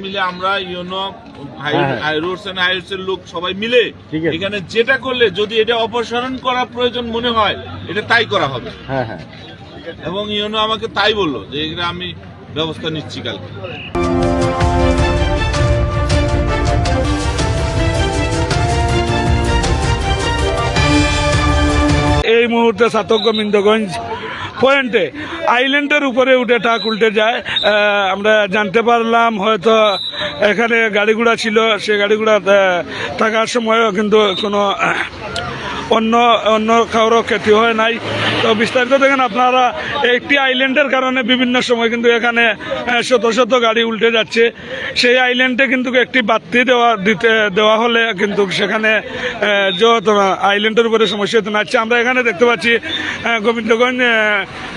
মিলে আমরা YONO হাইরোডস and হাইরোডস এর লোক সবাই মিলে এখানে যেটা করলে যদি এটা অপসারণ করা প্রয়োজন মনে হয় এটা তাই করা হবে। এবং ইউনো আমাকে তাই বললো যে এটা আমি ব্যবস্থা নিচ্ছি কালকে। এই মুহূর্তে ছাতক গোবিন্দগঞ্জ পয়েন্টে আইল্যান্ডের উপরে উঠে ট্রাক উল্টে যায়। আমরা জানতে পারলাম হয়তো এখানে গাড়িগুড়া ছিল, সে গাড়িগুড়া থাকার সময়ও কিন্তু কোনো অন্য কারো ক্ষতি হয় নাই। তো বিস্তারিত দেখেন আপনারা, একটি আইল্যান্ডের কারণে বিভিন্ন সময় কিন্তু এখানে শত শত গাড়ি উল্টে যাচ্ছে। সেই আইল্যান্ডে কিন্তু একটি বাতি দেওয়া হলে কিন্তু সেখানে যেহেতু আইল্যান্ডের উপরে সমস্যা হতো না। আচ্ছা, আমরা এখানে দেখতে পাচ্ছি গোবিন্দগঞ্জ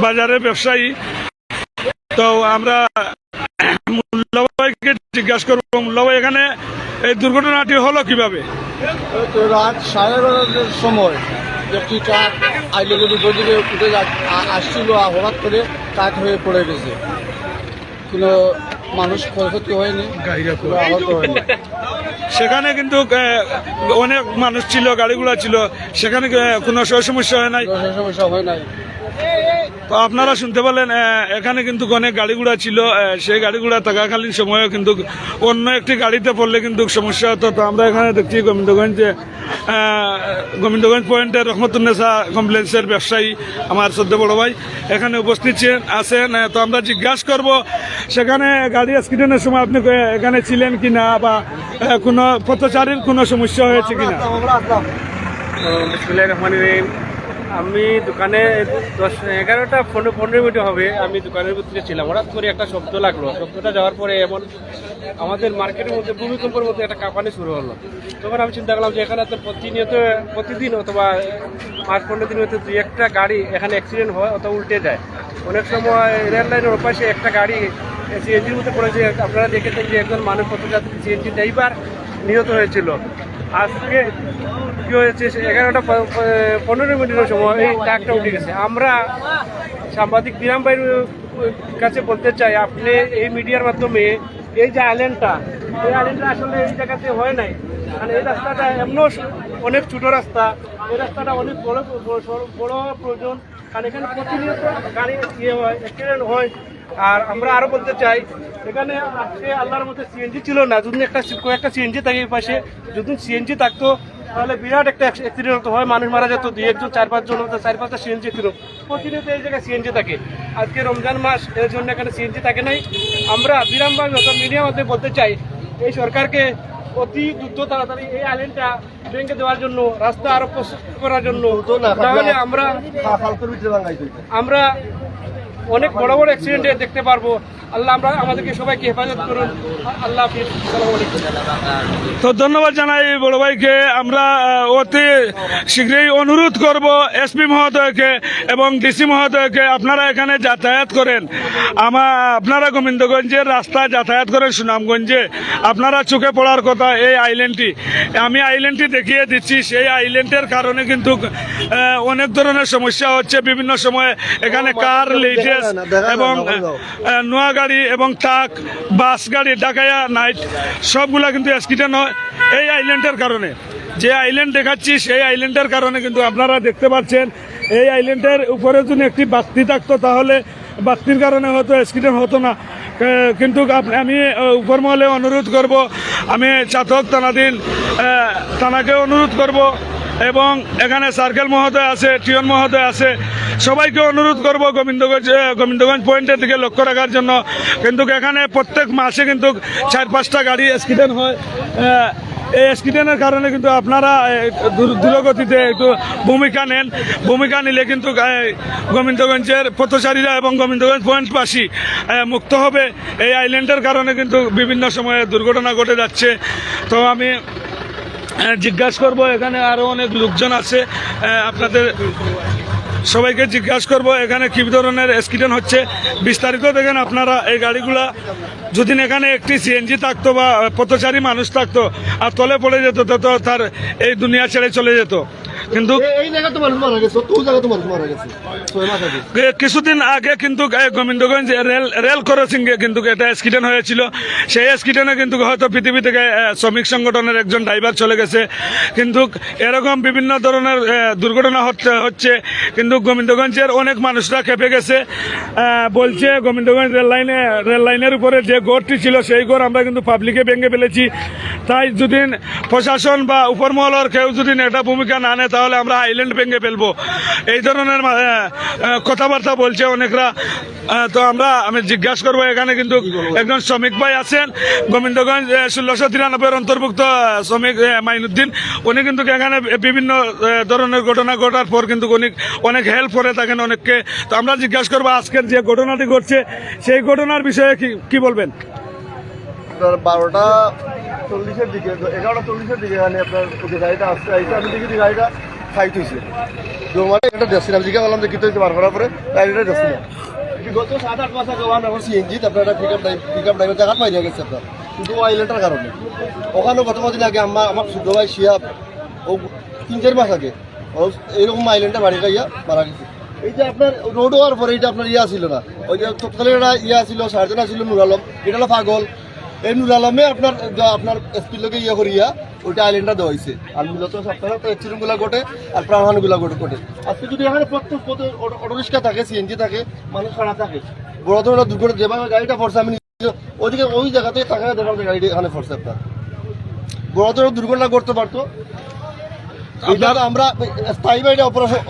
বাজারের ব্যবসায়ী। তো আমরা মুল্লাভাইকে জিজ্ঞাসা করবো, মুল্লাভাই এখানে এই দুর্ঘটনাটি হলো কিভাবে? রাত 12:30 সময় একটি ট্রাক আইল্যান্ডের উপর দিকে উঠে আসছিল, হঠাৎ করে ট্রাক হয়ে পড়ে গেছে। কোনো মানুষ ক্ষয়ক্ষতি হয়নি, আহত হয়নি। সেখানে কিন্তু অনেক মানুষ ছিল, গাড়িগুলো ছিল, সেখানে কোনো সমস্যা হয় নাই। সমস্যা হয় নাই। তো আপনারা শুনতে পেলেন এখানে কিন্তু অনেক গাড়িগুড়া ছিল, সেই গাড়িগুড়া থাকাকালীন সময়ে কিন্তু অন্য একটি গাড়িতে পড়লে কিন্তু সমস্যা হতো। তো আমরা এখানে দেখছি গোবিন্দগঞ্জ পয়েন্টের রহমতুন্নেসা কমপ্লেক্সের ব্যবসায়ী আমার শ্রদ্ধ বড় ভাই এখানে উপস্থিত আছেন। তো আমরা জিজ্ঞাসা করব সেখানে গাড়ি অ্যাক্সিডেন্টের সময় আপনি এখানে ছিলেন কিনা, বা কোনো পথচারীর কোনো সমস্যা হয়েছে কিনা? আমি দোকানে 10-11:15 মিনিট হবে আমি দোকানের ভিতরে ছিলাম। হঠাৎ করে একটা শব্দ লাগলো, শব্দটা যাওয়ার পরে এমন আমাদের মার্কেটের মধ্যে ভূমিকম্পের মধ্যে একটা কাঁপানি শুরু হলো। তখন আমি চিন্তা করলাম যে এখানে তো প্রতিদিন অথবা 5-15 দিন হয়তো 2-একটা গাড়ি এখানে অ্যাক্সিডেন্ট হয় অথবা উল্টে যায়। অনেক সময় রেল লাইনের ওপাশে একটা গাড়ি সিএনজির মধ্যে পড়েছে। আপনারা দেখেছেন যে একজন মানুষ পথযাত্রী সিএনজি ড্রাইভার নিহত হয়েছিল। আজকে কি হয়েছে, 11:15 মিনিটের সময় এই ট্রাকটা উঠে গেছে। আমরা সাংবাদিক বিরাম ভাইয়ের কাছে বলতে চাই, আপনি এই মিডিয়ার মাধ্যমে এই যে আইল্যান্ডটা, এই আইল্যান্ডটা আসলে এই জায়গাতে হয় নাই। মানে এই রাস্তাটা এমন অনেক ছোটো রাস্তা, এই রাস্তাটা অনেক বড় প্রয়োজন, কারণ এখানে প্রতিনিয়ত গাড়ি হয়, অ্যাক্সিডেন্ট হয়। আর আমরা আরও বলতে চাই, এখানে আজকে আল্লাহর মধ্যে সিএনজি ছিল না। যদি কয়েকটা সিএনজি থাকে এই পাশে, যদি সিএনজি থাকতো তাহলে বিরাট একটা অ্যাক্সিডেন্ট হতো, হয় মানুষ মারা যেত, 2-1 4-5 জন হতো, 4-5টা সিএনজি ছিল। প্রতিনিয়ত এই জায়গায় সিএনজি থাকে। আজকে রমজান মাস, এর জন্য এখানে সিএনজি থাকে নাই। আমরা বিরামভাবে মিডিয়ার মধ্যে বলতে চাই, এই সরকারকে অতি দ্রুত তাড়াতাড়ি এই আইল্যান্ডটা ভেঙে দেওয়ার জন্য, রাস্তা আরো প্রশস্ত করার জন্য। তাহলে আমরা অনেক বড় বড় অ্যাক্সিডেন্টে দেখতে পারবো। আল্লাহ আমাদেরকে সবাইকে হেফাজত করুন। আল্লাহ হাফিজ। তো ধন্যবাদ জানাই বড় ভাইকে। আমরা অতি শীঘ্রই অনুরোধ করব এসপি মহোদয়কে এবং ডিসি মহোদয়কে, আপনারা এখানে যাতায়াত করেন, আপনারা গোবিন্দগঞ্জের রাস্তায় যাতায়াত করেন সুনামগঞ্জে, আপনারা চোখে পড়ার কথা এই আইল্যান্ডটি। আমি আইল্যান্ডটি দেখিয়ে দিচ্ছি। সেই আইল্যান্ডের কারণে কিন্তু অনেক ধরনের সমস্যা হচ্ছে। বিভিন্ন সময় এখানে কার, লেটেস এবং নোয়া গাড়ি এবং ট্রাক, বাস গাড়ি, ডাকায়া নাইট সবগুলা কিন্তু অ্যাক্সিডেন্ট হয় এই আইল্যান্ডের কারণে। যে আইল্যান্ড দেখাচ্ছি সেই আইল্যান্ডের কারণে কিন্তু আপনারা দেখতে পাচ্ছেন, এই আইল্যান্ডের উপরে যদি একটি বাতি থাকতো তাহলে বাতির কারণে হয়তো অ্যাক্সিডেন্ট হতো না। কিন্তু আমি উপর মহলে অনুরোধ করব, আমি ছাতক থানাকে অনুরোধ করব এবং এখানে সার্কেল মহোদয় আছে, টিয়ন মহোদয় আছে, সবাইকে অনুরোধ করব গোবিন্দগঞ্জ পয়েন্টের দিকে লক্ষ্য রাখার জন্য। কিন্তু এখানে প্রত্যেক মাসে কিন্তু 4-5টা গাড়ি অ্যাক্সিডেন্ট হয়। এই অ্যাক্সিডেন্টের কারণে কিন্তু আপনারা দ্রুতগতিতে একটু ভূমিকা নিলে কিন্তু গোবিন্দগঞ্জের পথচারীরা এবং গোবিন্দগঞ্জ পয়েন্টবাসী মুক্ত হবে। এই আইল্যান্ডের কারণে কিন্তু বিভিন্ন সময়ে দুর্ঘটনা ঘটে যাচ্ছে। তো আমি জিজ্ঞাসা করব, এখানে আরও অনেক লোকজন আছে, আপনাদের সবাইকে জিজ্ঞাসা করবো এখানে কি ধরনের অ্যাক্সিডেন্ট হচ্ছে, বিস্তারিত দেখেন আপনারা। এই গাড়িগুলা যদি এখানে একটি সিএনজি থাকতো বা পথচারী মানুষ থাকতো আর তলে পড়ে যেত তো তার এই দুনিয়া ছেড়ে চলে যেত। কিন্তু এই জায়গা তো মানুষ মারা গেছে, তো জায়গা তো মানুষ মারা গেছে 6 মাস আগে। কিছুদিন আগে কিন্তু গোবিন্দগঞ্জ রেল ক্রসিং এ কিন্তু একটা অ্যাক্সিডেন্ট হয়েছিল। সেই অ্যাক্সিডেন্টে কিন্তু হয়তো পৃথিবী থেকে শ্রমিক সংগঠনের একজন ড্রাইভার চলে গেছে। কিন্তু এরকম বিভিন্ন ধরনের দুর্ঘটনা হচ্ছে। কিন্তু গোবিন্দগঞ্জের অনেক মানুষরা খেপে গেছে, বলছে গোবিন্দগঞ্জ রেল লাইনের উপরে যে গড়টি ছিল সেই গড় আমরা কিন্তু পাবলিকে ভেঙে ফেলেছি। তাই যদি প্রশাসন বা উপরমহলের কেউ যদি একটা ভূমিকা না নেয় তাহলে আমরা আইল্যান্ড ভেঙে ফেলবো, এই ধরনের কথাবার্তা বলছে অনেকরা। তো আমি জিজ্ঞাসা করবো, এখানে কিন্তু একজন শ্রমিক ভাই আছেন গোবিন্দগঞ্জ 1693 অন্তর্ভুক্ত শ্রমিক মাইনুদ্দিন। উনি কিন্তু এখানে বিভিন্ন ধরনের ঘটনা ঘটার পর কিন্তু উনি অনেক হেল্প করে থাকেন অনেককে। তো আমরা জিজ্ঞাসা করবো আজকের যে ঘটনাটি ঘটছে সেই ঘটনার বিষয়ে কি বলবেন। 12:40 দিকে 11:40 দিকে মানে আপনার গাড়িটা আসতে আমি দেখি গাড়িটা ফাইট হয়েছে। মানে এটা দেখছিলাম জিজ্ঞাসা করলাম যে কি হয়েছে, বার করার পরে গাড়িটা দেখছিলাম গত 7-8 মাস আগে আমার সিএনজি আপনার একটা পিক আপ ড্রাইভার জায়গা মারিয়া গেছে আপনার শুধু আইল্যান্ডের কারণে। ওখানে গত কদিন আগে আমার ছোট ভাই শিয়াব ও 3-4 মাস আগে ও এইরকম আইল্যান্ডে বাড়িটা মারা গেছে। এই যে আপনার রোড হওয়ার পরে এইটা আপনার ছিল না, ওই যে তৎকালীন একটা ছিল সার্জন ছিল নুর আলম, এটা হলো পাগল। এই নুর আলমে আপনার এসপির লোকে করিয়া ওইটা আইল্যান্ডটা দেওয়া হয়েছে। আর মূলত সপ্তাহে অ্যাক্সিডেন্টগুলো ঘটে আর প্রাণহানিগুলো ঘটে। আজকে যদি এখানে প্রত্যেক অটোরিক্সা থাকে, সিএনজি থাকে, মানুষ খাড়া থাকে, বড় ধরনের দুর্ঘটনা যেভাবে গাড়িটা পড়ছে আমি ওইদিকে ওই জায়গাতে তাকায় দেখলাম যে গাড়িটা এখানে পড়ছে। আপনার বড় ধরনের দুর্ঘটনা ঘটতে পারতো। আমরা স্থায়ীভাবে এটা অপারেশন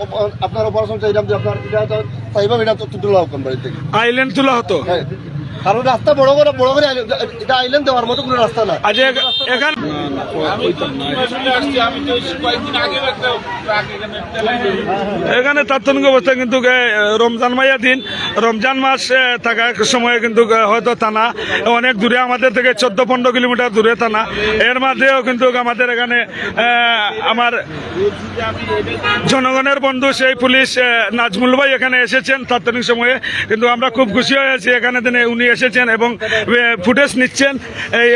আপনার অপারেশন চাইলাম যে আপনার এটা স্থায়ীভাবে এটা তোলা হোক বাড়ি থেকে আইল্যান্ড তোলা হতো। কারণ রাস্তা বড় করে এটা আইল্যান্ড দেওয়ার মতো কোনো রাস্তা না। আজ এখানে এখানে তাৎক্ষণিক অবস্থা কিন্তু রমজান মাইয়া দিন, রমজান মাস থাকার সময়ে কিন্তু হয়তো থানা অনেক দূরে, আমাদের থেকে 14-15 কিলোমিটার দূরে থানা। এর মধ্যেও কিন্তু আমাদের এখানে আমার জনগণের বন্ধু সেই পুলিশ নাজমুল ভাই এখানে এসেছেন তাৎক্ষণিক সময়ে। কিন্তু আমরা খুব খুশি হয়েছি এখানে উনি এসেছেন এবং ফুটেজ নিচ্ছেন।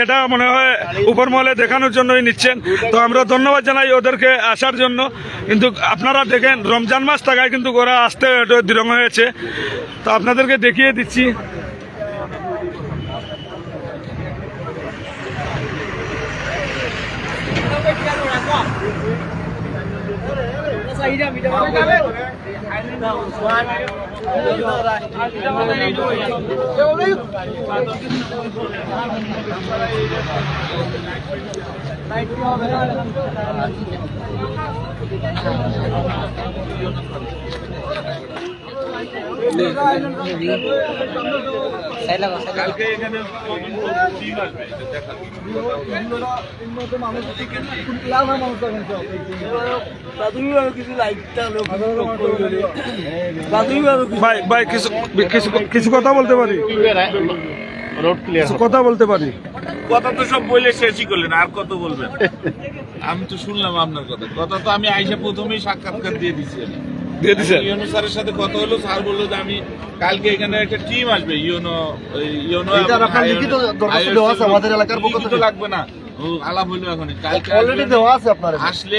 এটা মনে হয় উপরমহলে দেখানোর জন্যই নিচ্ছেন। তো আমরা ধন্যবাদ জানাই ওদেরকে আসার জন্য। কিন্তু আপনারা দেখেন রমজান মাস থাকায় কিন্তু ওরা আসতে দৃঢ় হয়েছে। তো আপনাদেরকে দেখিয়ে দিচ্ছি। কালকে এখানে টিম আসবে দেখা। ভাই কিছু কথা বলতে পারি, কথা বলতে পারি। কথা তো সব বলে শেষই করলেন, আর কত বলবেন? আমি তো শুনলাম আপনার কথা তো আমি আইসা প্রথমেই সাক্ষাৎকার দিয়ে দিচ্ছি। ইউনো স্যারের সাথে কথা হলো, স্যার বললো যে আমি কালকে এখানে একটা টিম আসবে ইউনো আমাদের এলাকার পক্ষ থেকে লাগবে না, আলাপ হইলো এখন কালকে আসলে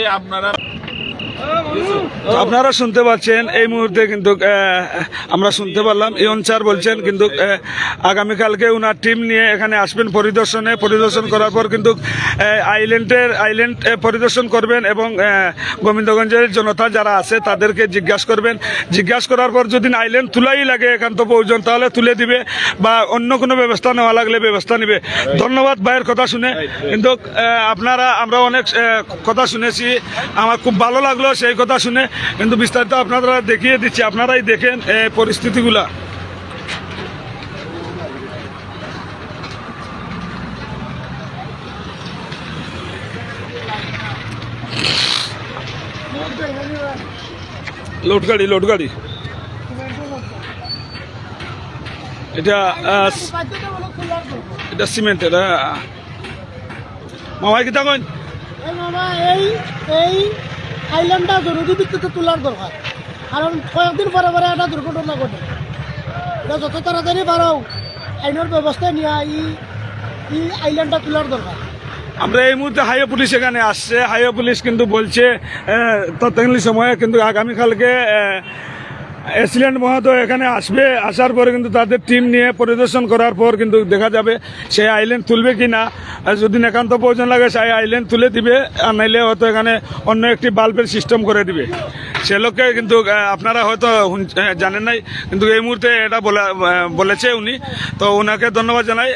আপনারা শুনতে পাচ্ছেন এই মুহূর্তে কিন্তু আমরা শুনতে পারলাম ইয়ন স্যার বলছেন কিন্তু আগামীকালকে ওনার টিম নিয়ে এখানে আসবেন পরিদর্শন করার পর কিন্তু আইল্যান্ড পরিদর্শন করবেন এবং গোবিন্দগঞ্জের জনতা যারা আছে তাদেরকে জিজ্ঞাসা করার পর যদি আইল্যান্ড তুলাই লাগে একান্ত প্রয়োজন তাহলে তুলে দিবে বা অন্য কোনো ব্যবস্থা নেওয়া লাগলে ব্যবস্থা নিবে। ধন্যবাদ ভাইয়ের কথা শুনে। কিন্তু আমরা অনেক কথা শুনেছি, আমার খুব ভালো লাগলো সেই কথা শুনে। কিন্তু বিস্তারিত আপনারা দেখিয়ে দিচ্ছি, আপনারাই দেখেন পরিস্থিতিগুলা। লোড গাড়ি এটা সিমেন্টের। মামাই কিতা কইন? এই আইল্যান্ডটা জরুরি ভিত্তিতে তোলার দরকার। কারণ কয়েকদিন পরে পরে একটা দুর্ঘটনা ঘটে, এটা যত তাড়াতাড়ি পারো আইনের ব্যবস্থা নিয়ে এই আইল্যান্ডটা তোলার দরকার। আমরা এই মুহূর্তে হাইওয়ে পুলিশ এখানে আসছে, হাইওয়ে পুলিশ কিন্তু বলছে তৎকালীন সময়ে কিন্তু আগামীকালকে এসিল্যান্ড মহোদয় এখানে আসবে, আসার পরে কিন্তু তাদের টিম নিয়ে পরিদর্শন করার পর কিন্তু দেখা যাবে সেই আইল্যান্ড তুলবে কি না। যদি একান্ত প্রয়োজন লাগে সেই আইল্যান্ড তুলে দিবে, আর নাইলে হয়তো এখানে অন্য একটি বাল্বের সিস্টেম করে দিবে। সে লোককে কিন্তু আপনারা হয়তো জানেন নাই, কিন্তু এই মুহূর্তে এটা বলেছে উনি, তো ওনাকে ধন্যবাদ জানাই।